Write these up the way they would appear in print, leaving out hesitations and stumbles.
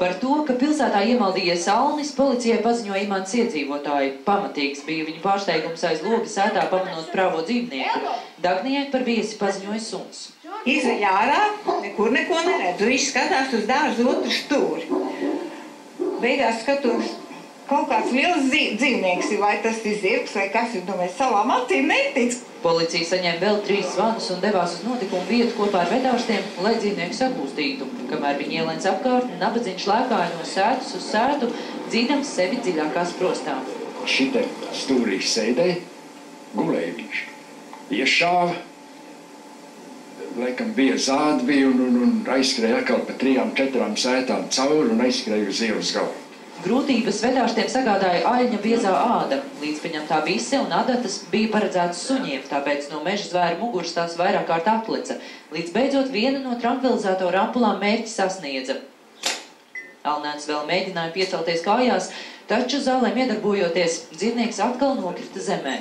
Par to, ka pilsētā iemaldījies Alnis, policijai paziņoja Imants iedzīvotāji. Pamatīgs bija viņu pārsteigums aiz loga sētā pamanot prāvo dzīvnieku. Dagnijai par viesi paziņoja suns. Izveļ ārā, nekur neko neredzu. Viņš skatās uz dārza otru stūri. Beigās skatos, kaut kāds liels dzīvnieks, vai tas ir zirgs, vai kas ir, domāju, savām acīm netic. Policija saņēma vēl 3 zvanus un devās uz notikumu vietu kopā ar vedārstiem, lai dzīvnieku sakūstītu. Kamēr viņi ielēns apkārt, nabadziņš lēkāja no sētas uz sētu, dzīdams sevi dziļākās prostā. Šite stūrī sēdēja, gulēja viņš. Iešāva, laikam bija zādi un aizskrēja atkal pa 3-4 sētām cauri un aizskrēja uz ielas galu. Grūtības vedārstiem sagādāja aļņa biezā āda. Līdzpieņemtā vise un adatas bija paredzētas suņiem, tāpēc no meža zvēra muguras tās vairāk kārt atleca. Līdz beidzot viena no trankvilizatora ampulām mērķi sasniedza. Alnēns vēl mēģināja piecelties kājās, taču zālēm iedarbojoties, dzīvnieks atkal nokrita zemē.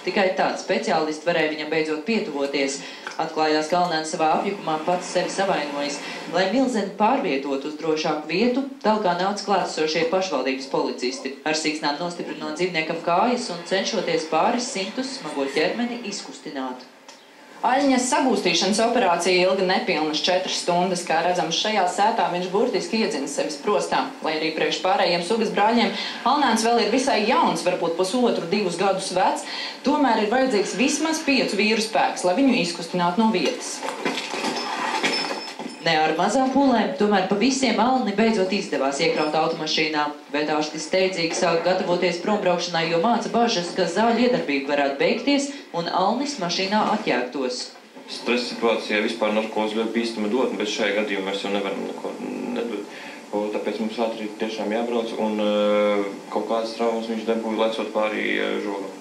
Tikai tāds speciālists varēja viņam beidzot pietuvoties. Atklājās, ka Alnēns savā apjukumā pats sevi savainojis. Lai milzeni pārvietotu uz drošāku vietu, talkā nāca klātesošie pašvaldības policisti, ar siksnām nostiprinot dzīvniekam kājas un cenšoties pāris 100 smago ķermeni izkustināt. Aļņas sagūstīšanas operācija ilga nepilnas 4 stundas, kā redzams šajā sētā viņš burtiski iedzina sevis prostā. Lai arī priekš pārējiem sugas brāļiem Alnēns vēl ir visai jauns, varbūt 1,5–2 gadus vecs, tomēr ir vajadzīgs vismaz 5 vīru spēks, lai viņu izkustinātu no vietas. Ne ar mazām pūlēm, tomēr pa visiem Alni beidzot izdevās iekraut automašīnā. Vedārsti steidzīgi sāk gatavoties prombraukšanai, jo māca bažas, ka zāļu iedarbība varētu beigties un Alnis mašīnā atjēgtos. Stresa situācijā vispār narkozi ļoti bīstama dot, bet šajā gadījumā mēs jau nevaram neko nedot. Tāpēc mums ātri tiešām jābrauc un kaut kādas traumas viņš dabūja lecot pāri žogam.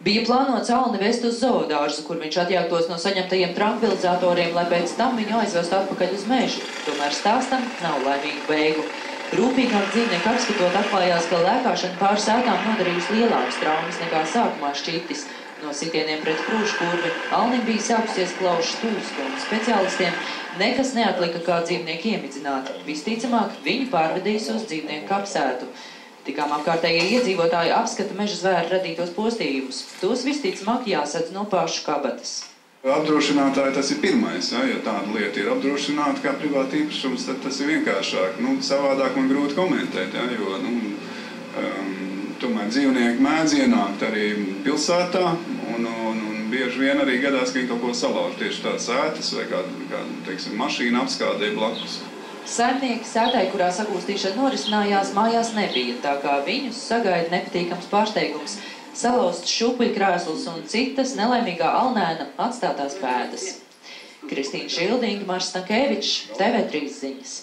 Bija plānots Alni vest uz zoodārzu, kur viņš atjāgtos no saņemtajiem trankvilizatoriem, lai pēc tam viņu aizvestu atpakaļ uz mežu. Tomēr stāstam nav laimīgu beigu. Rūpīgāk dzīvnieku apskatot atklājās, ka lēkāšana pār sētām nodarījusi lielākas traumas nekā sākumā šķitis. No sitieniem pret krūškurvi Alnim bija sākusies klaušu stūska un speciālistiem nekas neatlika kā dzīvnieku iemidzināt. Visticamāk, viņu pārvedīs uz dzīvnieku kapsētu. Tikām apkārtējie iedzīvotāji apskata meža zvēru radītos postījumus. Tos visticamāk jāsadz no pašu kabatas. Apdrošinātāji tas ir pirmais, ja tāda lieta ir apdrošināta kā privāta īpašums, tad tas ir vienkāršāk. Savādāk man grūti komentēt, jo tomēr dzīvnieki mēdz ienākt arī pilsētā un bieži vien arī gadās, ka viņi kaut ko salauž tieši tādas sētas vai kāda, teiksim, mašīna apskādē blakus. Saimnieki sētai, kurā sagūstīšana norisinājās, mājās nebija, tā kā viņus sagaida nepatīkams pārsteigums, salauzts šūpuļkrēsls un citas nelaimīgā Alnēna atstātās pēdas. Kristīna Šildinga, Mars Stankēvičs, TV3 ziņas.